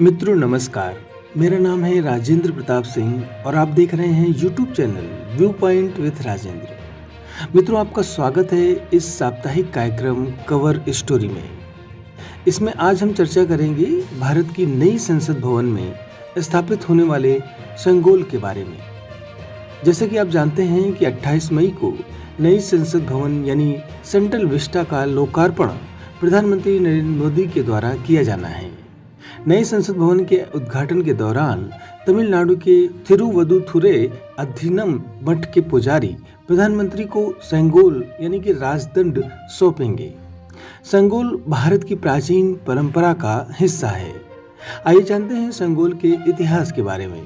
मित्रों नमस्कार। मेरा नाम है राजेंद्र प्रताप सिंह और आप देख रहे हैं YouTube channel view point with Rajendra. मित्रों आपका स्वागत है इस साप्ताहिक कार्यक्रम कवर स्टोरी में। इसमें आज हम चर्चा करेंगे भारत की नई संसद भवन में स्थापित होने वाले संगोल के बारे में। जैसे कि आप जानते हैं कि 28 मई को नई संसद भवन यानी सेंट्रल विस्टा का लोकार्पण प्रधानमंत्री नरेंद्र मोदी के द्वारा किया जाना है। नए संसद भवन के उद्घाटन के दौरान तमिलनाडु के थिरुवदुथुरै अधीनम मठ के पुजारी प्रधानमंत्री को सेंगोल यानी कि राजदंड सौंपेंगे। सेंगोल भारत की प्राचीन परंपरा का हिस्सा है। आइए जानते हैं सेंगोल के इतिहास के बारे में।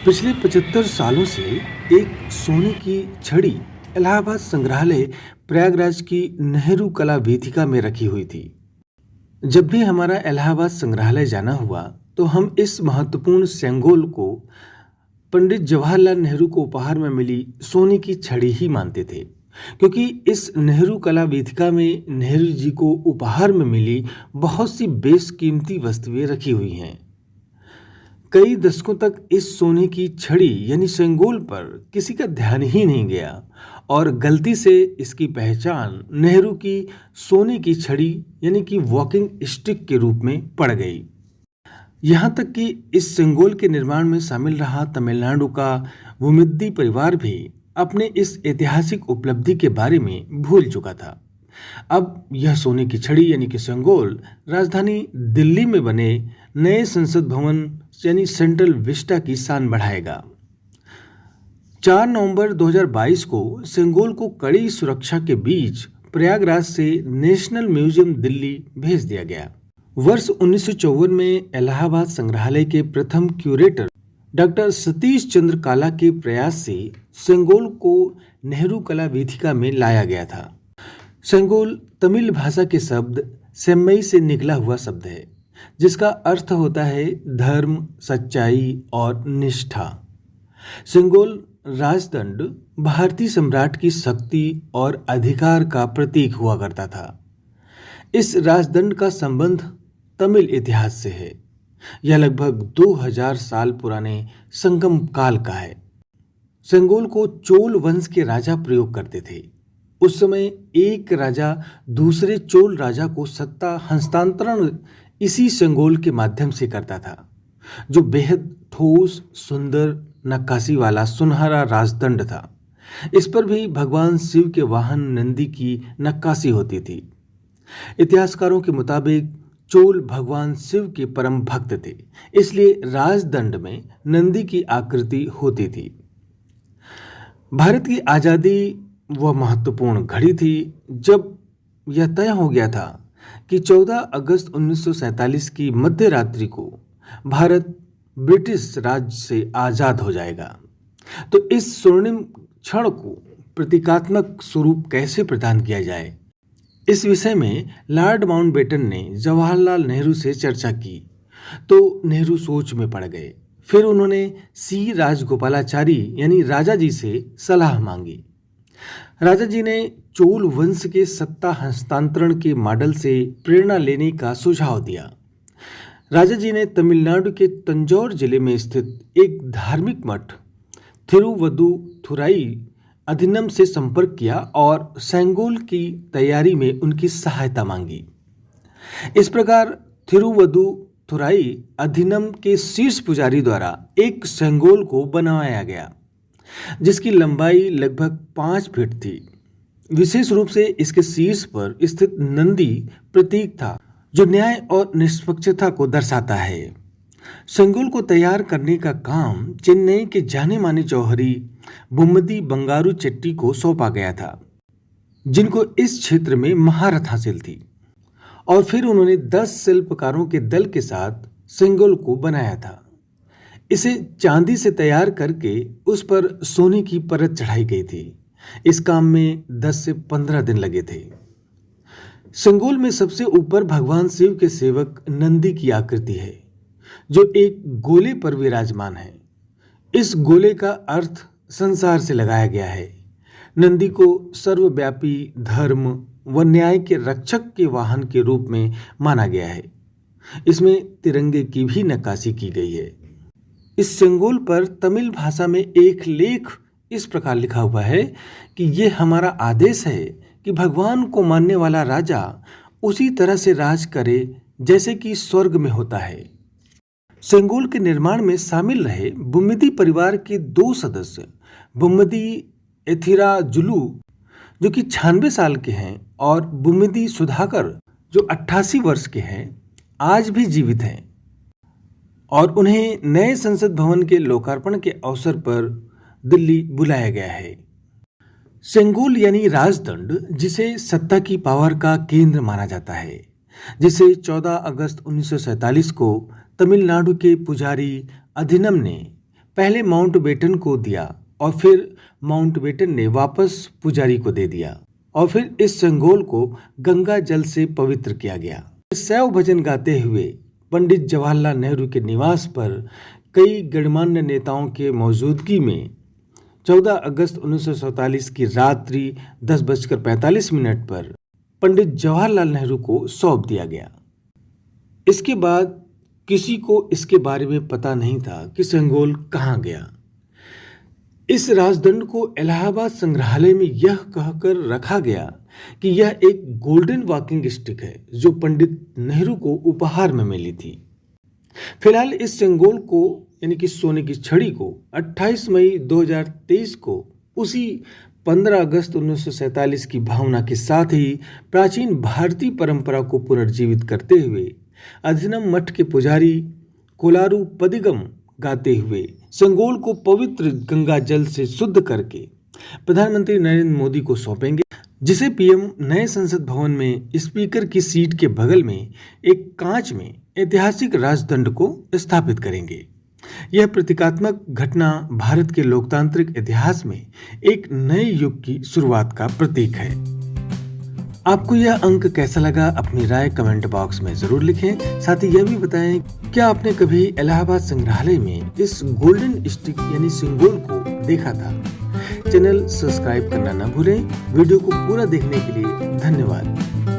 पिछले 75 सालों से एक सोने की छड़ी इलाहाबाद संग्रहालय प्रयागराज की नेहरू कला वेदिका में रखी हुई थी। जब भी हमारा इलाहाबाद संग्रहालय जाना हुआ तो हम इस महत्वपूर्ण सेंगोल को पंडित जवाहरलाल नेहरू को उपहार में मिली सोने की छड़ी ही मानते थे, क्योंकि इस नेहरू कला वेदिका में नेहरू जी को उपहार में मिली बहुत सी बेशकीमती वस्तुएं रखी हुई हैं। कई दशकों तक इस सोने की छड़ी यानी सेंगोल पर किसी का ध्यान ही नहीं गया और गलती से इसकी पहचान नेहरू की सोने की छड़ी यानी कि वॉकिंग स्टिक के रूप में पड़ गई। यहाँ तक कि इस सेंगोल के निर्माण में शामिल रहा तमिलनाडु का वुमिद्दी परिवार भी अपने इस ऐतिहासिक उपलब्धि के बारे में भूल चुका था। अब यह सोने की छड़ी यानी कि सेंगोल राजधानी दिल्ली में बने नए संसद भवन यानी सेंट्रल विस्टा की शान बढ़ाएगा। 4 नवंबर 2022 को सेंगोल को कड़ी सुरक्षा के बीच प्रयागराज से नेशनल म्यूजियम दिल्ली भेज दिया गया। वर्ष 1954 में इलाहाबाद संग्रहालय के प्रथम क्यूरेटर डॉक्टर सतीश चंद्र काला के प्रयास से सेंगोल को नेहरू कला वेदिका में लाया गया था। सेंगोल तमिल भाषा के शब्द सेम्मई से निकला हुआ शब्द है, जिसका अर्थ होता है धर्म, सच्चाई और निष्ठा। सेंगोल राजदंड भारतीय सम्राट की शक्ति और अधिकार का प्रतीक हुआ करता था। इस राजदंड का संबंध तमिल इतिहास से है। यह लगभग 2000 साल पुराने संगम काल का है। सेंगोल को चोल वंश के राजा प्रयोग करते थे। उस समय एक राजा दूसरे चोल राजा को सत्ता हस्तांतरण इसी सेंगोल के माध्यम से करता था, जो बेहद ठोस, सुंदर नक्काशी वाला सुनहरा राजदंड था। इस पर भी भगवान शिव के वाहन नंदी की नक्काशी होती थी। इतिहासकारों के मुताबिक चोल भगवान शिव के परम भक्त थे, इसलिए राजदंड में नंदी की आकृति होती थी। भारत की आज़ादी वह महत्वपूर्ण घड़ी थी जब यह तय हो गया था कि 14 अगस्त 1947 की मध्य रात्रि को भारत ब्रिटिश राज से आज़ाद हो जाएगा। तो इस स्वर्णिम क्षण को प्रतीकात्मक स्वरूप कैसे प्रदान किया जाए, इस विषय में लॉर्ड माउंटबेटन ने जवाहरलाल नेहरू से चर्चा की तो नेहरू सोच में पड़ गए। फिर उन्होंने सी राजगोपालाचारी यानी राजा जी से सलाह मांगी। राजा जी ने चोल वंश के सत्ता हस्तांतरण के मॉडल से प्रेरणा लेने का सुझाव दिया। राजा जी ने तमिलनाडु के तंजौर जिले में स्थित एक धार्मिक मठ थिरुवदुथुराई अधीनम से संपर्क किया और सेंगोल की तैयारी में उनकी सहायता मांगी। इस प्रकार थिरुवदुथुराई अधीनम के शीर्ष पुजारी द्वारा एक सेंगोल को बनवाया गया, जिसकी लंबाई लगभग 5 फीट थी। विशेष रूप से इसके शीर्ष पर स्थित नंदी प्रतीक था, जो न्याय और निष्पक्षता को दर्शाता है। सेंगोल को तैयार करने का काम चेन्नई के जाने माने जौहरी बुम्मदी बंगारू चेट्टी को सौंपा गया था, जिनको इस क्षेत्र में महारत हासिल थी। और फिर उन्होंने 10 शिल्पकारों के दल के साथ सेंगोल को बनाया था। इसे चांदी से तैयार करके उस पर सोने की परत चढ़ाई गई थी। इस काम में 10 से 15 दिन लगे थे। सेंगोल में सबसे ऊपर भगवान शिव के सेवक नंदी की आकृति है, जो एक गोले पर विराजमान है। इस गोले का अर्थ संसार से लगाया गया है। नंदी को सर्वव्यापी धर्म व न्याय के रक्षक के वाहन के रूप में माना गया है। इसमें तिरंगे की भी नक्काशी की गई है। इस सेंगोल पर तमिल भाषा में एक लेख इस प्रकार लिखा हुआ है कि ये हमारा आदेश है कि भगवान को मानने वाला राजा उसी तरह से राज करे जैसे कि स्वर्ग में होता है। सेंगोल के निर्माण में शामिल रहे बुम्मिदी परिवार के 2 सदस्य बुम्मिदी एथिराजुलु जो कि 96 साल के हैं और बुम्मिदी सुधाकर जो 88 वर्ष के हैं, आज भी जीवित हैं और उन्हें नए संसद भवन के लोकार्पण के अवसर पर दिल्ली बुलाया गया है। सेंगोल यानी राजदंड, जिसे सत्ता की पावर का केंद्र माना जाता है, जिसे 14 अगस्त 1947 को तमिलनाडु के पुजारी अधिनम ने पहले माउंटबेटन को दिया और फिर माउंटबेटन ने वापस पुजारी को दे दिया और फिर इस सेंगोल को गंगा जल से पवित्र किया गया। शैव भजन गाते हुए पंडित जवाहरलाल नेहरू के निवास पर कई गणमान्य नेताओं के मौजूदगी में 14 अगस्त 1947 की रात्रि 10:45 पर पंडित जवाहरलाल नेहरू को सौंप दिया गया। इसके बाद किसी को इसके बारे में पता नहीं था कि सेंगोल कहाँ गया। इस राजदंड को इलाहाबाद संग्रहालय में यह कहकर रखा गया कि यह एक गोल्डन वॉकिंग स्टिक है जो पंडित नेहरू को उपहार में मिली थी। फिलहाल इस सेंगोल को यानी कि सोने की छड़ी को 28 मई 2023 को उसी 15 अगस्त 1947 की भावना के साथ ही प्राचीन भारतीय परंपरा को पुनर्जीवित करते हुए अधिनम मठ के पुजारी कोलारू पदिगम गाते हुए सेंगोल को पवित्र गंगा जल से शुद्ध करके प्रधानमंत्री नरेंद्र मोदी को सौंपेंगे, जिसे पीएम नए संसद भवन में स्पीकर की सीट के बगल में एक कांच में ऐतिहासिक राजदंड को स्थापित करेंगे। यह प्रतीकात्मक घटना भारत के लोकतांत्रिक इतिहास में एक नए युग की शुरुआत का प्रतीक है। आपको यह अंक कैसा लगा, अपनी राय कमेंट बॉक्स में जरूर लिखें। साथ ही यह भी बताएं क्या आपने कभी इलाहाबाद संग्रहालय में इस गोल्डन स्टिक यानी सेंगोल को देखा था। चैनल सब्सक्राइब करना न भूलें। वीडियो को पूरा देखने के लिए धन्यवाद।